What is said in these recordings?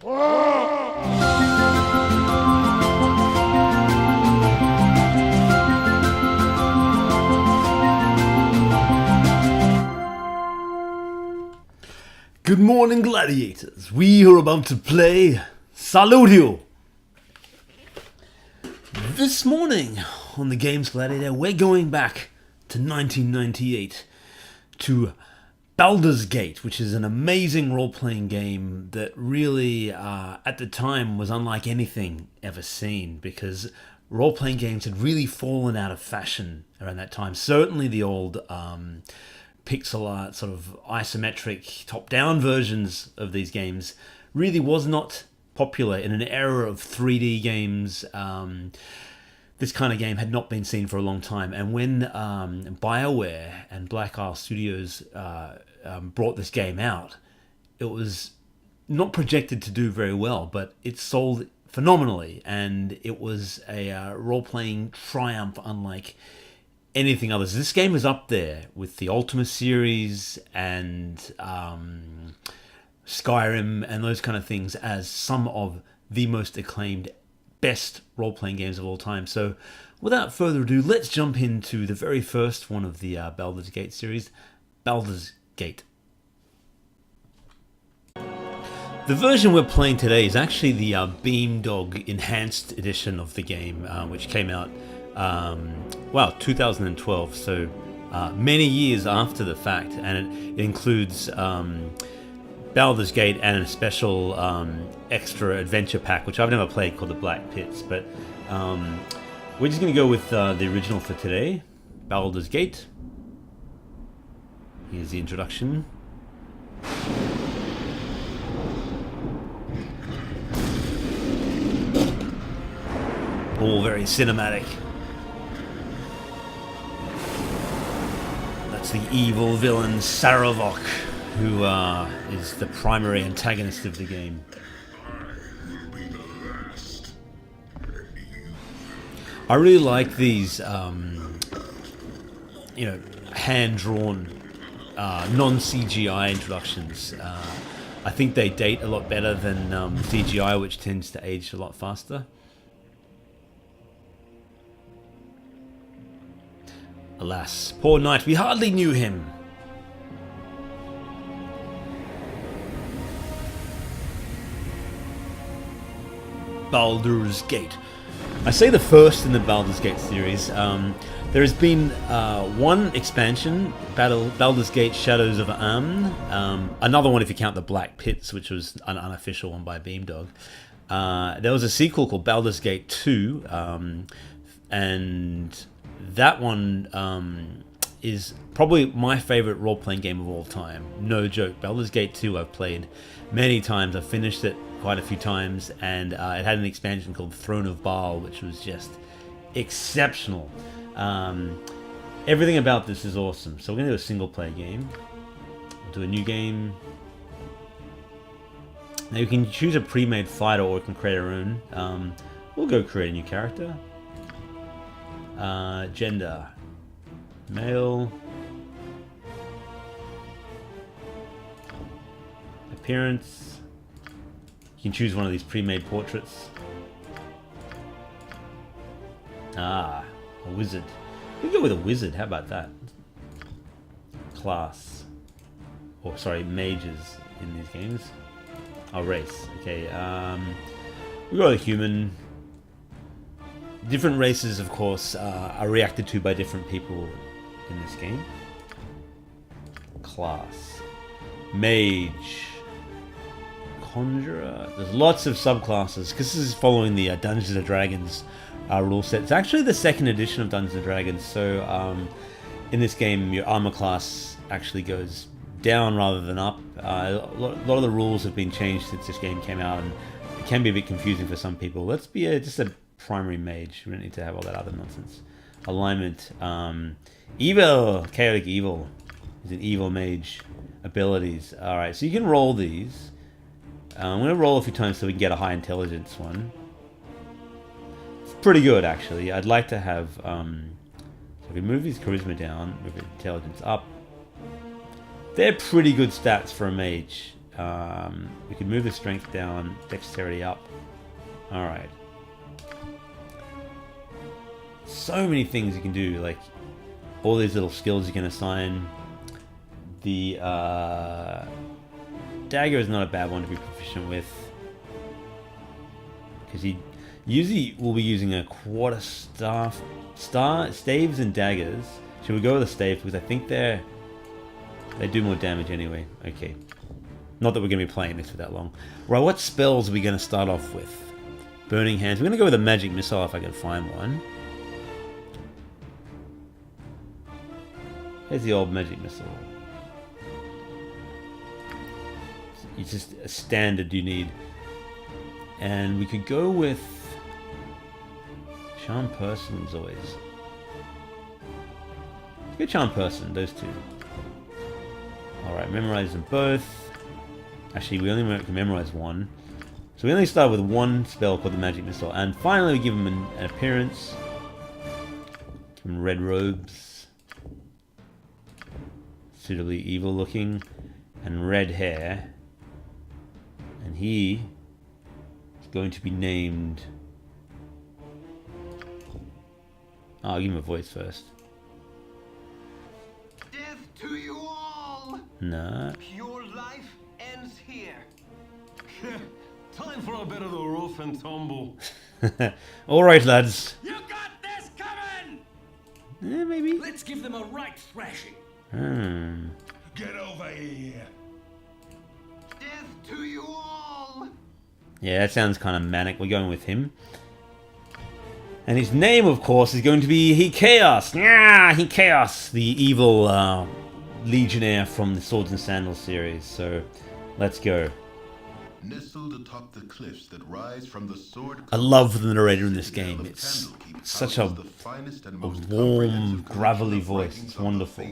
Good morning, gladiators. We are about to play S02. This morning on the game's Gladiator, we're going back to 1998 to Baldur's Gate, which is an amazing role-playing game that really, at the time, was unlike anything ever seen, because role-playing games had really fallen out of fashion around that time. Certainly the old pixel art, sort of isometric top-down versions of these games really was not popular in an era of 3D games. This kind of game had not been seen for a long time, and when BioWare and Black Isle Studios brought this game out, it was not projected to do very well, but it sold phenomenally, and it was a role-playing triumph unlike anything others. This game is up there with the Ultima series and Skyrim and those kind of things as some of the most acclaimed, best role-playing games of all time. So without further ado, let's jump into the very first one of the Baldur's Gate series, Baldur's Gate. The version we're playing today is actually the Beamdog Enhanced Edition of the game, which came out 2012, so many years after the fact, and it includes Baldur's Gate and a special extra adventure pack, which I've never played, called the Black Pits, but we're just going to go with the original for today, Baldur's Gate. Here's the introduction. All very cinematic. The evil villain Saravok, who is the primary antagonist of the game. I really like these, hand-drawn, non-CGI introductions. I think they date a lot better than CGI, which tends to age a lot faster. Alas, poor knight, we hardly knew him. Baldur's Gate. I say the first in the Baldur's Gate series. There has been one expansion, Baldur's Gate Shadows of Amn. Another one if you count the Black Pits, which was an unofficial one by Beamdog. There was a sequel called Baldur's Gate 2, and that one is probably my favorite role-playing game of all time. No joke. Baldur's Gate 2 I've played many times. I've finished it quite a few times, and it had an expansion called Throne of Baal, which was just exceptional. Everything about this is awesome. So we're going to do a single-player game. We'll do a new game. Now you can choose a pre-made fighter, or you can create our own. We'll go create a new character. Gender, male. Appearance, you can choose one of these pre-made portraits. A wizard. We can go with a wizard, how about that? Class, or sorry, mages in these games. Race, okay. We got a human. Different races, of course, are reacted to by different people in this game. Class. Mage. Conjurer. There's lots of subclasses, because this is following the Dungeons & Dragons rule set. It's actually the second edition of Dungeons & Dragons, so in this game your armor class actually goes down rather than up. A lot of the rules have been changed since this game came out, and it can be a bit confusing for some people. Let's be just a primary mage. We don't need to have all that other nonsense. Alignment. Evil. Chaotic evil. He's an evil mage. Abilities. Alright, so you can roll these. I'm going to roll a few times so we can get a high intelligence one. It's pretty good, actually. I'd like to have... so if we move his charisma down, move his intelligence up. They're pretty good stats for a mage. We can move the strength down, dexterity up. Alright. So many things you can do, like all these little skills you can assign. The dagger is not a bad one to be proficient with, because he usually will be using a quarter staves and daggers. Should we go with a stave, because I think they do more damage anyway. Okay, not that we're going to be playing this for that long. Right, what spells are we going to start off with? Burning Hands. We're going to go with a magic missile if I can find one. Here's the old magic missile. It's just a standard you need. And we could go with Charm Person as always. Let's go Charm Person, those two. Alright, memorize them both. Actually, we only can memorize one. So we only start with one spell called the Magic Missile. And finally we give him an appearance. Give him red robes. Suitably evil looking. And red hair. And he is going to be named... I'll give him a voice first. Death to you all! Nah. Your life ends here. Time for a bit of the rough and tumble. Alright, lads. You got this coming! Maybe. Let's give them a right thrashing. Get over here. Death to you all! Yeah, that sounds kind of manic. We're going with him. And his name, of course, is going to be Chaos. Yeah, Chaos, the evil legionnaire from the Swords and Sandals series. So, let's go. Nestled atop the cliffs that rise from the sword. I love the narrator in this game. It's such a warm, gravelly voice. It's wonderful.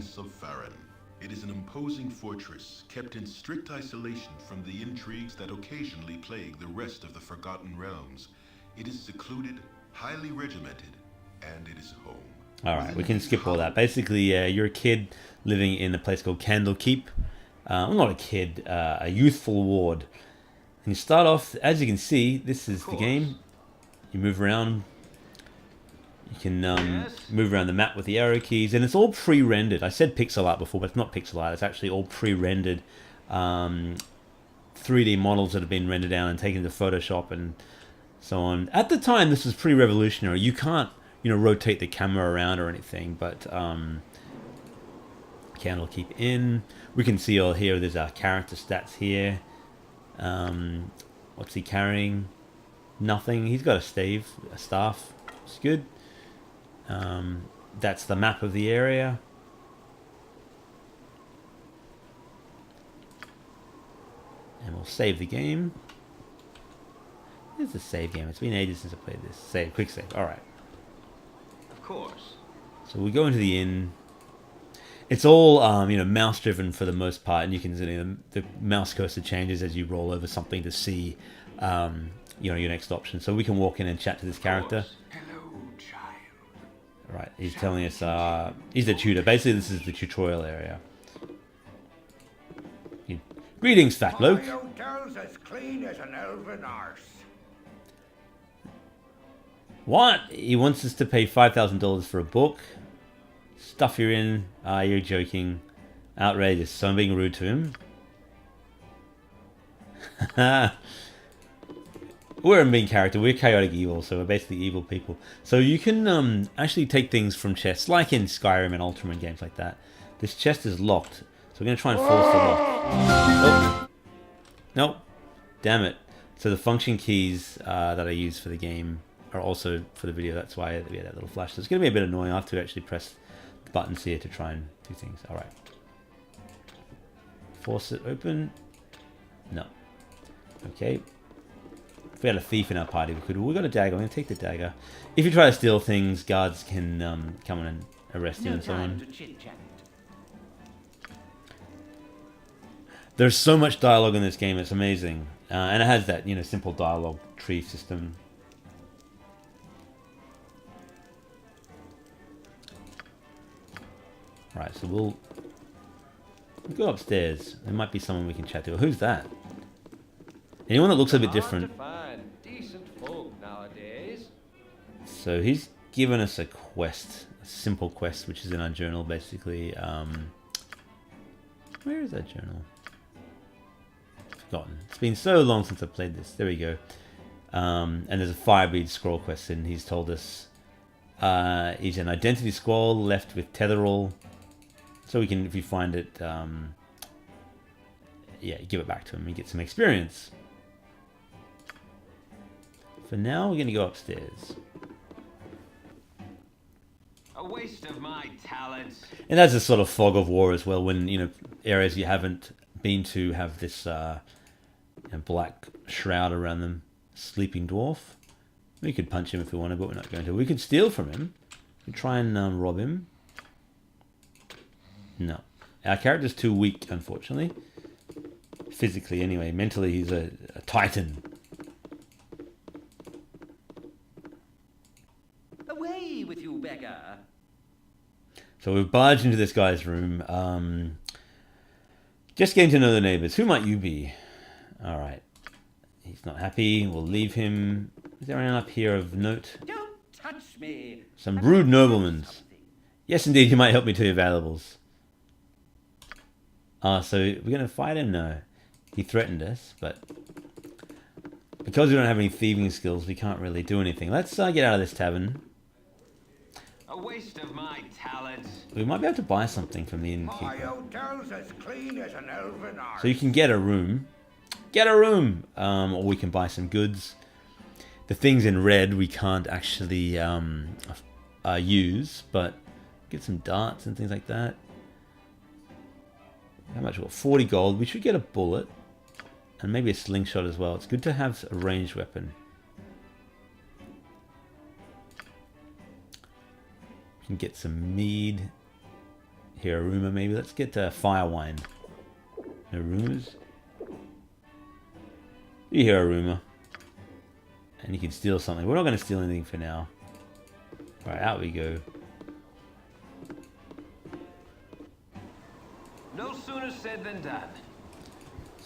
It is an imposing fortress kept in strict isolation from the intrigues that occasionally plague the rest of the Forgotten Realms. It is secluded, highly regimented, and it is home. Alright, we can skip all that. Basically, you're a kid living in a place called Candlekeep. Well, not a kid, a youthful ward. And you start off, as you can see, this is the game. You move around. You can move around the map with the arrow keys, and it's all pre-rendered. I said pixel art before, but it's not pixel art. It's actually all pre-rendered 3D models that have been rendered down and taken to Photoshop and so on. At the time, this was pretty revolutionary. You can't, rotate the camera around or anything, but Candlekeep in. We can see all here. There's our character stats here. What's he carrying? Nothing. He's got a staff. It's good. That's the map of the area. And we'll save the game. Here's the save game. It's been ages since I played this. Save, quick save. Alright. Of course. So we go into the inn. It's all, mouse driven for the most part, and you can see the mouse cursor changes as you roll over something to see, your next option. So we can walk in and chat to this character. Hello, child. Right, he's telling us, he's the tutor. Basically, this is the tutorial area. Greetings, fat bloke. My hotel's as clean as an elven arse. What? He wants us to pay $5,000 for a book. Stuff you're in. Ah, you're joking. Outrageous. So I'm being rude to him. We're a mean character. We're chaotic evil, so we're basically evil people. So you can actually take things from chests, like in Skyrim and Ultraman games like that. This chest is locked, so we're going to try and force the lock. Oh. Nope. Damn it. So the function keys that I use for the game are also for the video. That's why we had that little flash. So it's going to be a bit annoying. I have to actually press the buttons here to try and do things. Alright. Force it open. No. Okay. If we had a thief in our party, we could. We got a dagger. I'm going to take the dagger. If you try to steal things, guards can come in and arrest you and so on. There's so much dialogue in this game. It's amazing, and it has that simple dialogue tree system. Right, so we'll We'll go upstairs. There might be someone we can chat to. Who's that? Anyone that looks a bit different. Hard to find decent folk nowadays. So he's given us a quest, a simple quest, which is in our journal, basically. Where is that journal? Forgotten. It's been so long since I played this. There we go. And there's a Firebead scroll quest, and he's told us he's an identity scroll left with Tetherall. So we can, if you find it, yeah, give it back to him and get some experience. For now, we're going to go upstairs. A waste of my talents. And that's a sort of fog of war as well, when, you know, areas you haven't been to have this you know, black shroud around them. Sleeping dwarf. We could punch him if we wanted, but we're not going to. We could steal from him. We could try and rob him. No. Our character's too weak, unfortunately. Physically, anyway. Mentally, he's a titan. Away with you, beggar. So we've barged into this guy's room. Just getting to know the neighbors. Who might you be? Alright. He's not happy. We'll leave him. Is there anyone up here of note? Don't touch me. Some rude noblemen. Yes, indeed. You might help me to your valuables. So we're going to fight him? No. He threatened us, but because we don't have any thieving skills, we can't really do anything. Let's get out of this tavern. A waste of my talents. We might be able to buy something from the My innkeeper. hotel's as clean as an elven arse. So you can get a room. Get a room! Or we can buy some goods. The things in red we can't actually use, but get some darts and things like that. How much? What? 40 gold. We should get a bullet. And maybe a slingshot as well. It's good to have a ranged weapon. We can get some mead. Here, a rumor maybe. Let's get fire wine. No rumors? You hear a rumor. And you can steal something. We're not going to steal anything for now. Alright, out we go. No sooner said than done.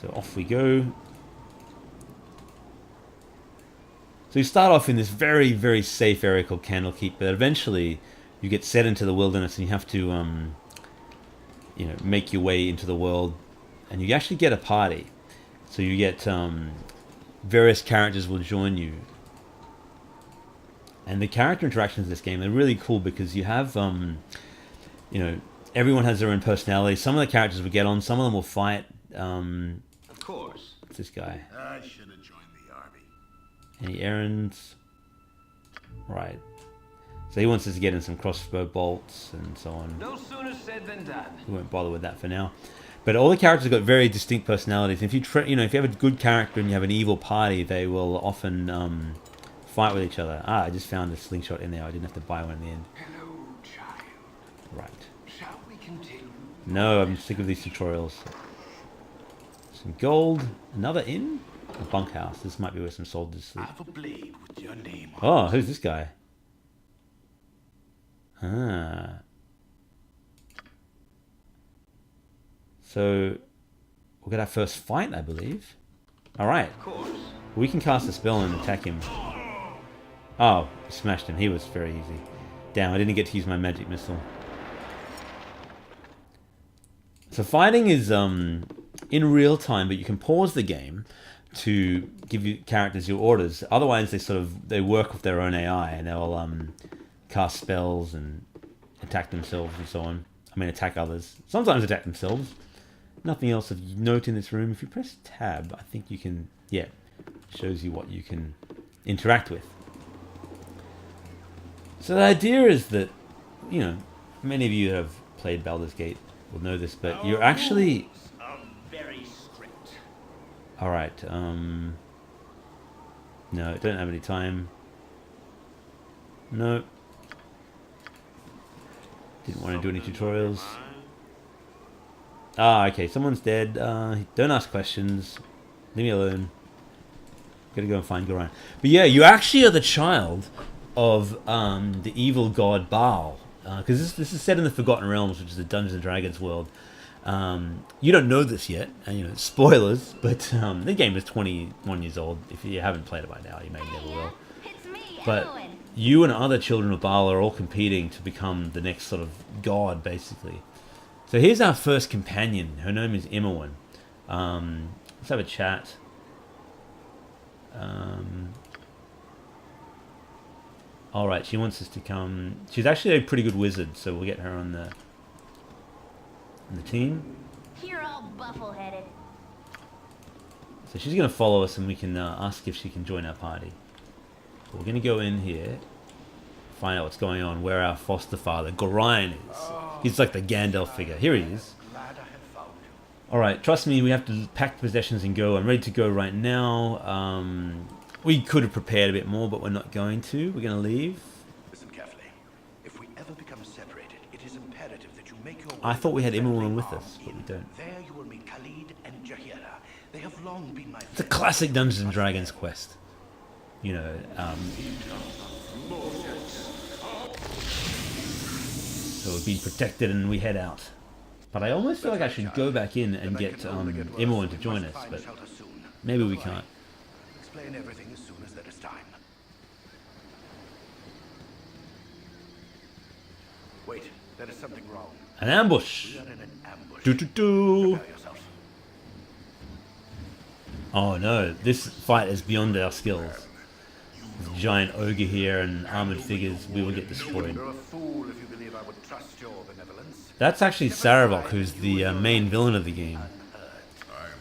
So off we go. So you start off in this very, very safe area called Candlekeep, but eventually you get set into the wilderness and you have to, you know, make your way into the world. And you actually get a party. So you get various characters will join you. And the character interactions in this game are really cool because you have, you know, everyone has their own personality. Some of the characters will get on, some of them will fight. Of course. What's this guy? I should have joined the army. Any errands? Right. So he wants us to get in some crossbow bolts and so on. No sooner said than done. We won't bother with that for now. But all the characters have got very distinct personalities. If you you know, if you have a good character and you have an evil party, they will often fight with each other. Ah, I just found a slingshot in there. I didn't have to buy one in the end. Hello, child. Right. Shall we continue? No, I'm sick of these tutorials. Some gold. Another inn? A bunkhouse. This might be where some soldiers sleep. I have a blade with your name on. Oh, who's this guy? Ah. So, we'll get our first fight, I believe. Alright. Of course. We can cast a spell and attack him. Oh, smashed him. He was very easy. Damn, I didn't get to use my magic missile. So fighting is in real time, but you can pause the game to give you characters your orders. Otherwise, they work with their own AI and they'll cast spells and attack themselves and so on. I mean, attack others. Sometimes attack themselves. Nothing else of note in this room. If you press tab, I think you can, yeah, shows you what you can interact with. So the idea is that, you know, many of you that have played Baldur's Gate will know this, but you're actually... Are very strict. Alright, no, don't have any time. No. Didn't want to do any tutorials. Ah, okay, someone's dead. Don't ask questions. Leave me alone. Gotta go and find Goran. But yeah, you actually are the child of the evil god Baal. Because this is set in the Forgotten Realms, which is the Dungeons & Dragons world. You don't know this yet, and you know, spoilers, but the game is 21 years old. If you haven't played it by now, you may never will. It's me, But Ellen. you and other children of Baldur are all competing to become the next sort of god, basically. So here's our first companion. Her name is Imowen. Let's have a chat. Alright, she wants us to come. She's actually a pretty good wizard, so we'll get her on the team. You're all buffle-headed. So she's going to follow us, and we can ask if she can join our party. But we're going to go in here, find out what's going on, where our foster father, Gorion, is. He's like the Gandalf figure. Here he is. Glad I have found you. Alright, trust me, we have to pack possessions and go. I'm ready to go right now. We could have prepared a bit more, but we're not going to. We're going to leave. Listen carefully. If we ever become separated, it is imperative that you make your way I thought we had to the Imowen with friendly us, arms but we inn. don't. There you will meet Khalid and Jahira. They have long been my It's a classic Dungeons and Dragons quest. You know, so we've been protected and we head out. But I almost feel like I should go back in and get Imowen to join us, but maybe we can't. Explain everything as soon as there is time. Wait, there is something wrong. An ambush! We are in an ambush. Do. Prepare yourself. Oh no, this fight is beyond our skills. There's a giant ogre here and armored figures. We will get destroyed. You're a fool if you believe I would trust your benevolence. That's actually Saravok, who's the main villain of the game. I'm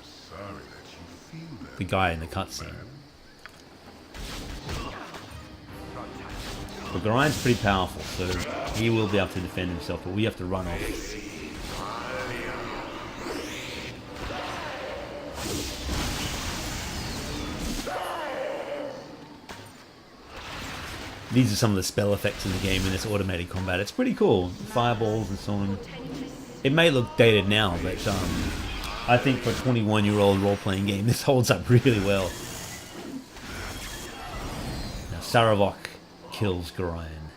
sorry that you feel that. The guy in the cutscene. But Gorion's pretty powerful, so he will be able to defend himself, but we have to run off. These are some of the spell effects in the game in this automated combat. It's pretty cool. Fireballs and so on. It may look dated now, but I think for a 21-year-old role-playing game, this holds up really well. Now, Saravok kills Gorion,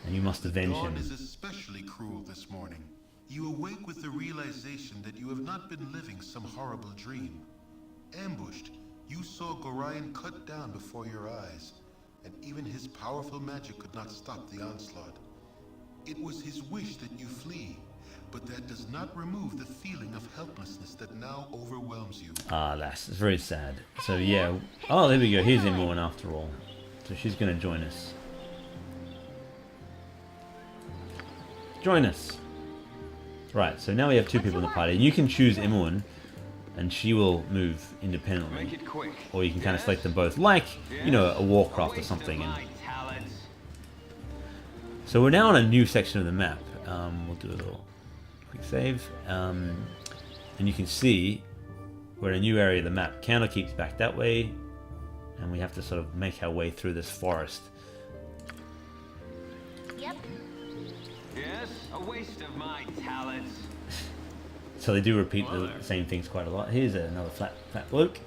and you must avenge Dawn him. is especially cruel this morning. You awake with the realization that you have not been living some horrible dream. Ambushed, you saw Gorion cut down before your eyes, and even his powerful magic could not stop the onslaught. It was his wish that you flee, but that does not remove the feeling of helplessness that now overwhelms you. Ah, that's very sad. So yeah, oh there we go, here's Imowen after all. So she's going to join us. Join us! Right, so now we have two people in the party. You can choose Imowen, and she will move independently. Make it quick. Or you can kind of select them both, like, you know, a Warcraft or something. And so we're now on a new section of the map. We'll do a little quick save. And you can see we're in a new area of the map. Candlekeep's back that way. And we have to sort of make our way through this forest. Yep. Yes, a waste of my talents. So they do repeat the same things quite a lot. Here's another flat bloke.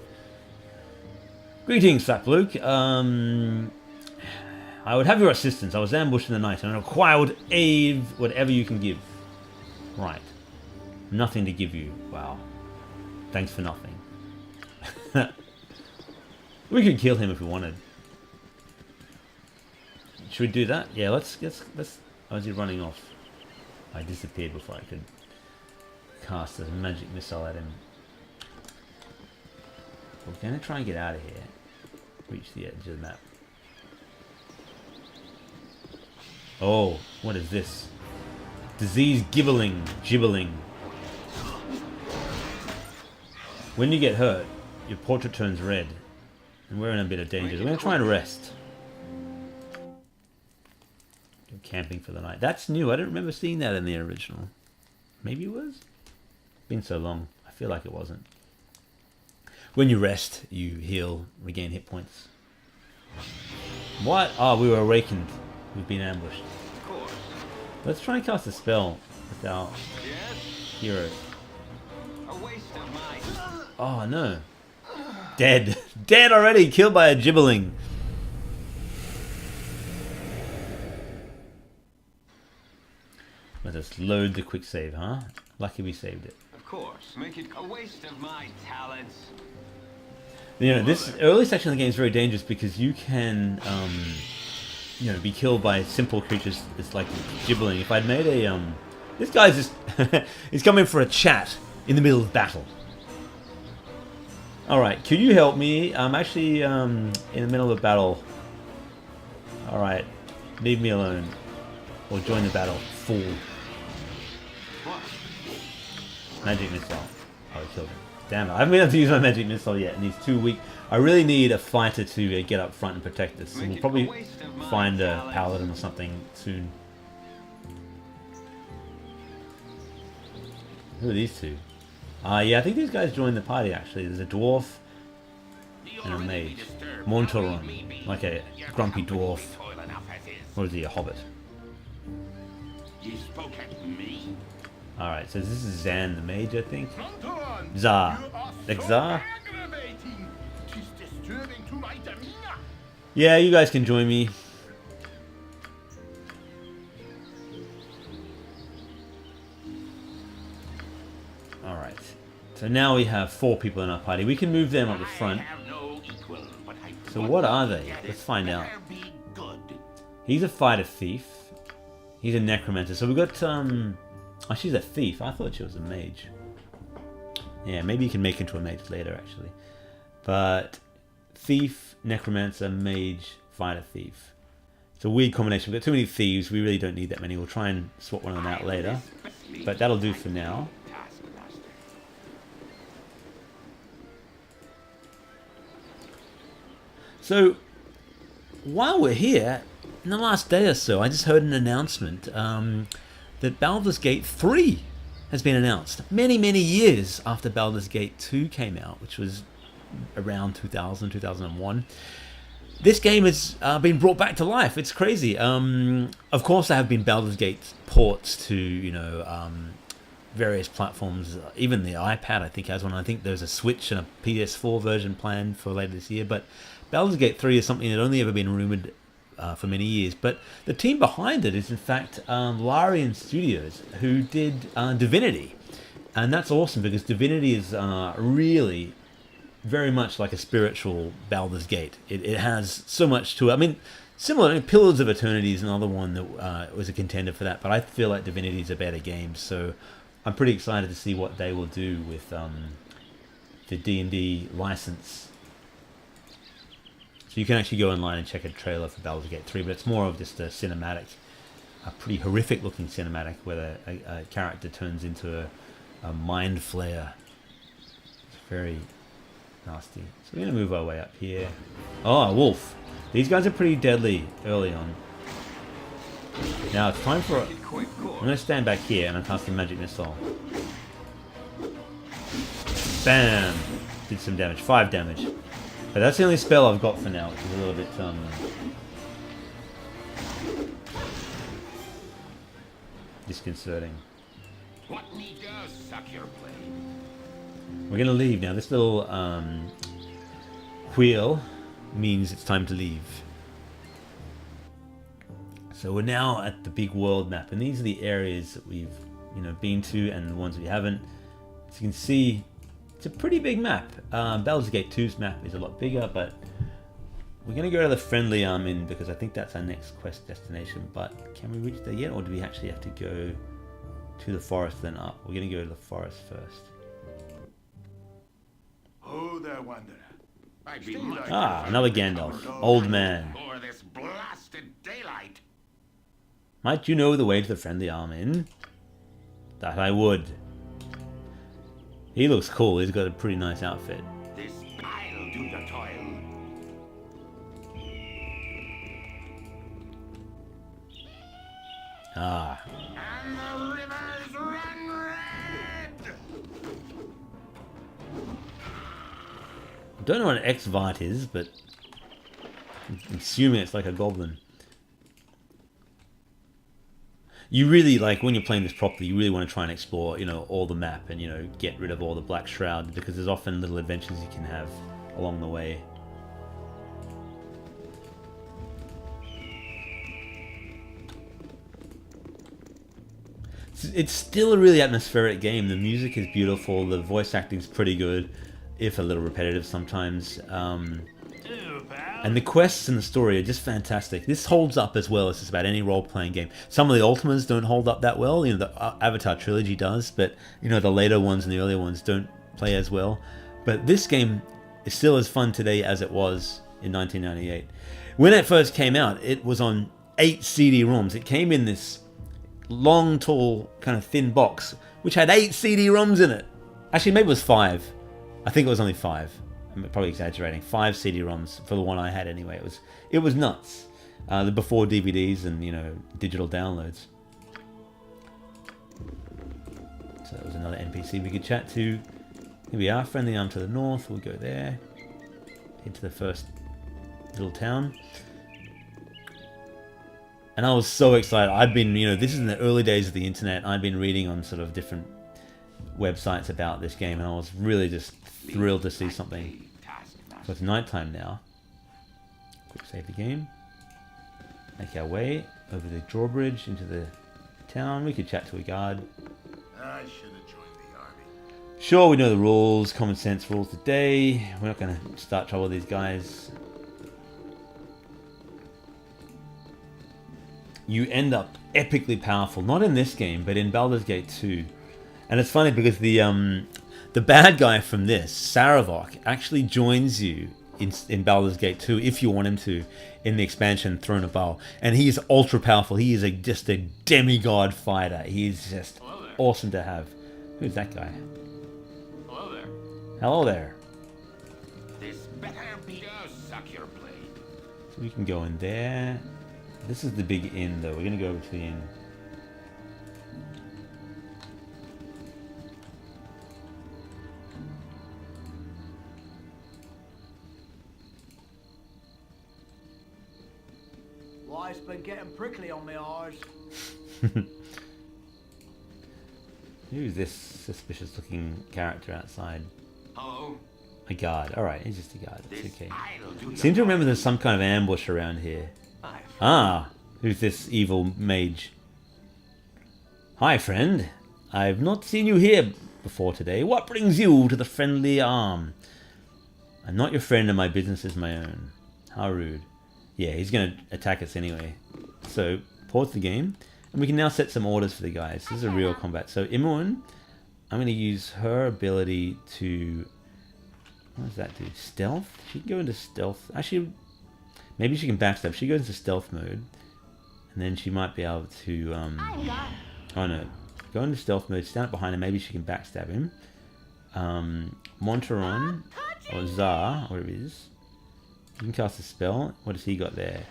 Greetings, flat bloke. I would have your assistance. I was ambushed in the night and I require aid, whatever you can give. Right. Nothing to give you. Wow. Thanks for nothing. We could kill him if we wanted. Should we do that? Yeah, let's. Oh, is he running off? I disappeared before I could cast a magic missile at him. We're going to try and get out of here. Reach the edge of the map. Oh, what is this? Disease gibberling. When you get hurt, your portrait turns red. And we're in a bit of danger. We're going to try and rest. Go camping for the night. That's new. I don't remember seeing that in the original. Maybe it was? Been so long. I feel like it wasn't. When you rest, you heal, regain hit points. What? Oh, we were awakened. We've been ambushed. Of course. Let's try and cast a spell with our Yes, heroes. a waste of my... Oh no. Dead. Dead already. Killed by a gibberling. Let us load the quick save, huh? Lucky we saved it. Of course. Make it a waste of my talents. You know, this early section of the game is very dangerous because you can, you know, be killed by simple creatures. It's like gibberling. If I'd made a, this guy's just, he's coming for a chat in the middle of battle. Alright, could you help me? I'm actually, in the middle of a battle. Alright, leave me alone. Or join the battle, fool. Magic missile. Oh, he killed him. Damn it, I haven't been able to use my magic missile yet, and he's too weak. I really need a fighter to get up front and protect us. So we'll probably find a paladin or something soon. Who are these two? Yeah, I think these guys joined the party actually. There's a dwarf and a mage. Montoron, like a grumpy dwarf. Or is he a hobbit? Alright, so this is Zan the mage, I think. Zar. Like Zar? Yeah, you guys can join me. Alright. So now we have 4 people in our party. We can move them up the front. So what are they? Let's find out. He's a fighter thief. He's a necromancer. So we've got, oh, she's a thief. I thought she was a mage. Yeah, maybe you can make into a mage later, actually. But thief, necromancer, mage, fighter, thief. It's a weird combination. We've got too many thieves. We really don't need that many. We'll try and swap one of them out later. But that'll do for now. So, while we're here, in the last day or so, I just heard an announcement that Baldur's Gate 3 has been announced. Many, many years after Baldur's Gate 2 came out, which was around 2000, 2001. This game has been brought back to life. It's crazy. Of course, there have been Baldur's Gate ports to, you know, various platforms. Even the iPad, I think, has one. I think there's a Switch and a PS4 version planned for later this year. But Baldur's Gate 3 is something that only ever been rumored for many years. But the team behind it is, in fact, Larian Studios, who did Divinity. And that's awesome because Divinity is really very much like a spiritual Baldur's Gate. It has so much to it. I mean, similar, Pillars of Eternity is another one that was a contender for that, but I feel like Divinity is a better game, so I'm pretty excited to see what they will do with the D&D license. So you can actually go online and check a trailer for Baldur's Gate 3, but it's more of just a cinematic, a pretty horrific looking cinematic where a character turns into a mind flayer. It's very nasty. So we're going to move our way up here. Oh, a wolf. These guys are pretty deadly early on. Now it's time for... I'm going to stand back here and I'm casting Magic Missile. Bam! Did some damage. 5 damage. But that's the only spell I've got for now, which is a little bit... disconcerting. What need does suck your blade? We're going to leave now. This little wheel means it's time to leave. So we're now at the big world map, and these are the areas that we've been to and the ones we haven't. As you can see, it's a pretty big map. Baldur's Gate 2's map is a lot bigger, but we're going to go to the Friendly Army because I think that's our next quest destination. But can we reach there yet, or do we actually have to go to the forest then up? We're going to go to the forest first. Oh, there, wanderer. Another Gandalf. Old man. For this blasted daylight. Might you know the way to the Friendly Army? That I would. He looks cool. He's got a pretty nice outfit. This I'll do the toil. Ah. And the rivers run red. Don't know what an X-Vite is, but I'm assuming it's like a goblin. You really, like, when you're playing this properly, you really want to try and explore, all the map and, get rid of all the Black Shroud, because there's often little adventures you can have along the way. it's still a really atmospheric game. The music is beautiful. The voice acting is pretty good, if a little repetitive sometimes. And the quests and the story are just fantastic. This holds up as well as just about any role-playing game. Some of the Ultimas don't hold up that well. You know, the Avatar trilogy does, but you know, the later ones and the earlier ones don't play as well. But this game is still as fun today as it was in 1998. When it first came out, it was on 8 CD-ROMs. It came in this long, tall, kind of thin box, which had 8 CD-ROMs in it. Actually, maybe it was 5. I think it was only 5. I'm probably exaggerating. 5 CD-ROMs for the one I had anyway. It was nuts. Before DVDs and, you know, digital downloads. So that was another NPC we could chat to. Here we are, friendly arm to the north. We'll go there. Head to the first little town. And I was so excited. I'd been, you know, this is in the early days of the internet. I'd been reading on sort of different websites about this game, and I was really just thrilled to see something. So it's nighttime now. Quick save the game. Make our way over the drawbridge into the town. We could chat to a guard. I should have joined the army. Sure, we know the rules. Common sense rules today. We're not going to start trouble with these guys. You end up epically powerful. Not in this game, but in Baldur's Gate 2. And it's funny because the bad guy from this, Saravok, actually joins you in Baldur's Gate 2, if you want him to, in the expansion Throne of Baal. And he is ultra powerful. He is just a demigod fighter. He is just awesome to have. Who's that guy? Hello there. Hello there. This better be a suck your blade. So we can go in there. This is the big inn, though. We're going to go over to the inn. Life's been getting prickly on me eyes. Who's this suspicious looking character outside? Hello. A guard. Alright, he's just a guard. It's okay. I'll do Seem to remember there's some kind of ambush around here. Ah, who's this evil mage? Hi, friend. I've not seen you here before today. What brings you to the friendly arm? I'm not your friend and my business is my own. How rude. Yeah, he's going to attack us anyway. So, pause the game. And we can now set some orders for the guys. This is a real combat. So, Imoen, I'm going to use her ability to... What does that do? Stealth? She can go into stealth. Actually, maybe she can backstab. She goes into stealth mode. And then she might be able to... oh no. Go into stealth mode, stand up behind him. Maybe she can backstab him. Monteron, or Zar, whatever it is. You can cast a spell. What has he got there?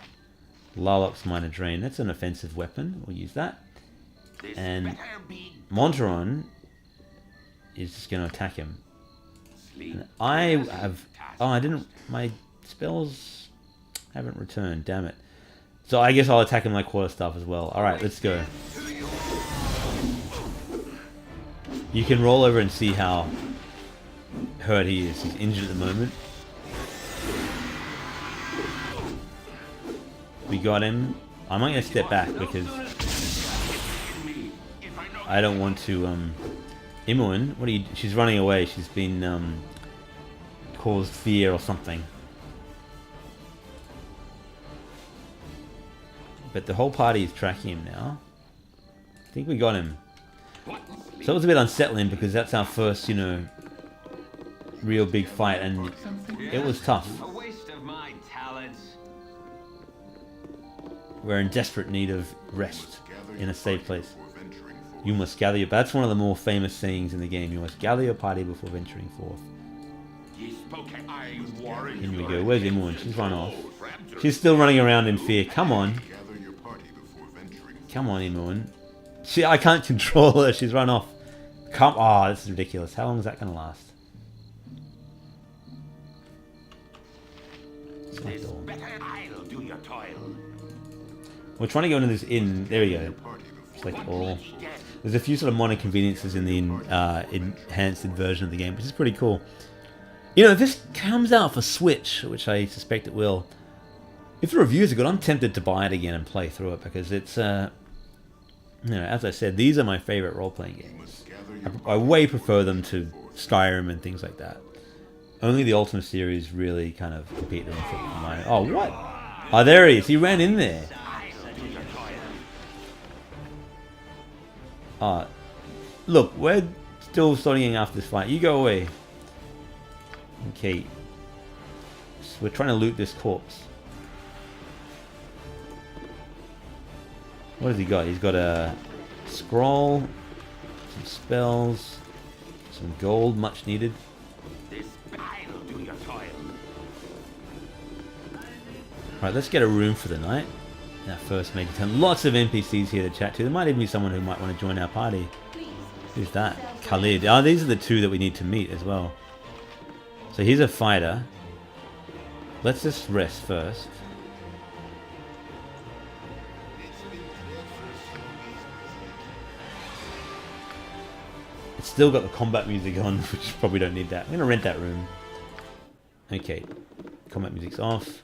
Larlock's Minor Drain. That's an offensive weapon. We'll use that. And Monteron is just going to attack him. And I have... Oh, I didn't... My spells haven't returned. Damn it. So I guess I'll attack him like quarterstaff as well. Alright, let's go. You can roll over and see how hurt he is. He's injured at the moment. We got him. I'm not going to step back because I don't want to... Imoen, what are you... She's running away. She's been caused fear or something. But the whole party is tracking him now. I think we got him. So it was a bit unsettling because that's our first, you know, real big fight, and it was tough. A waste of my talents. We're in desperate need of rest in a safe place. You must gather your... That's one of the more famous sayings in the game. You must gather your party before venturing forth. In we go. Where's Imoen? She's run off. She's still running around in fear. Come on. Come on, Imoen. I can't control her. She's run off. Come... Oh, this is ridiculous. How long is that going to last? I'll do your toil. We're trying to go into this inn. There we go. Select all. There's a few sort of modern conveniences in the enhanced version of the game, which is pretty cool. You know, if this comes out for Switch, which I suspect it will, if the reviews are good, I'm tempted to buy it again and play through it because it's You know, as I said, these are my favorite role-playing games. I way prefer them to Skyrim and things like that. Only the Ultima series really kind of compete with mine. Oh, what? Oh, there he is. He ran in there. Look, we're still studying after this fight. You go away. Okay. So we're trying to loot this corpse. What has he got? He's got a scroll, some spells, some gold, much needed. Alright, let's get a room for the night. Our first major turn. Lots of NPCs here to chat to. There might even be someone who might want to join our party. Who's that? Khalid. Oh, these are the two that we need to meet as well. So he's a fighter. Let's just rest first. It's still got the combat music on, which probably don't need that. I'm going to rent that room. Okay. Combat music's off.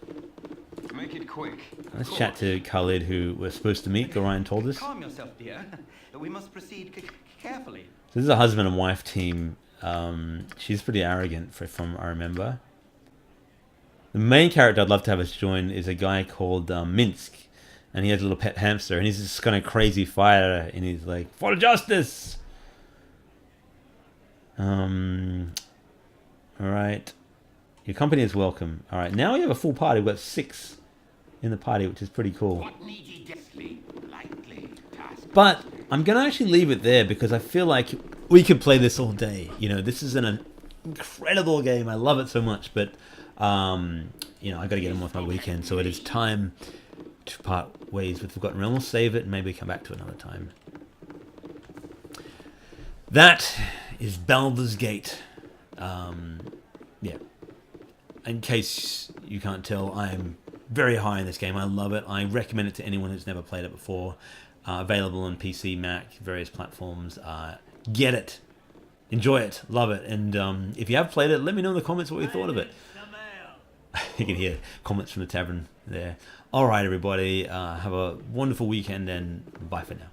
Make it quick. Let's chat to Khalid, who we're supposed to meet. Orion told us. Calm yourself, dear. We must proceed carefully. So this is a husband and wife team. She's pretty arrogant, from I remember. The main character I'd love to have us join is a guy called Minsk, and he has a little pet hamster, and he's this kind of crazy fighter, and he's like, "For justice!" All right. Your company is welcome. All right, now we have a full party. We've got 6 in the party, which is pretty cool. But I'm going to actually leave it there because I feel like we could play this all day. You know, this is an incredible game. I love it so much, but you know, I got to get on with my weekend, so it is time to part ways with Forgotten Realm. We'll save it and maybe come back to it another time. That is Baldur's Gate. Yeah. In case you can't tell, I'm very high in this game. I love it. I recommend it to anyone who's never played it before. Available on PC, Mac, various platforms. Get it. Enjoy it. Love it. And if you have played it, let me know in the comments what you thought of it. You can hear comments from the tavern there. All right, everybody. Have a wonderful weekend and bye for now.